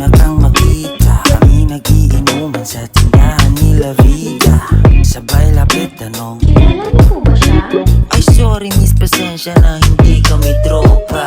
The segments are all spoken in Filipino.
na kang makita, kami nagiinuman sa tindahan ni La Vida. Sabay lapit tanong, kilala mo po ba siya? ay sorry miss, pasensya na hindi kami tropa.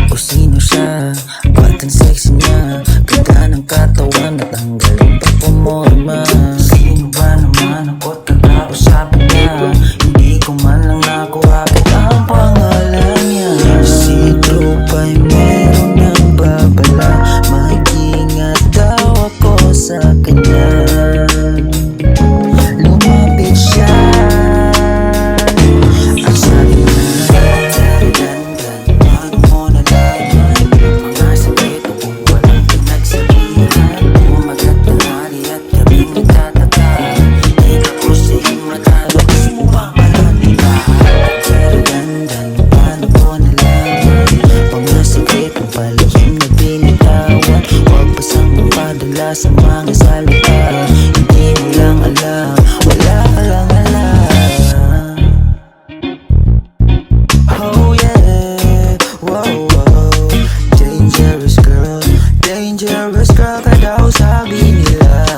O sino siya? Ba't ang sexy niya? Ganda ng katawan at ang galing pagpumorma. Sino ba naman ako kakausapin niya? Hindi ko man lang nakuha ang pangalan niya. Si tropa'y meron ng babala, mag-ingat daw ako sa kanya. Lumapit siya at sabi na, dandan, wag mo na laman mga sakit kung walang pinagsabihan. Umagat na hari at gabing nagtataka, di ako sa'yo matalo, gusto mo ba malaniba? Dandan, paano ko nalaman mga sakit ang palihim na binitawan? Huwag pasang mapadala sa mga salita, hindi mo lang alam, wala ka lang alam. Oh yeah, wow, wow. Dangerous girl ka daw sabi nila.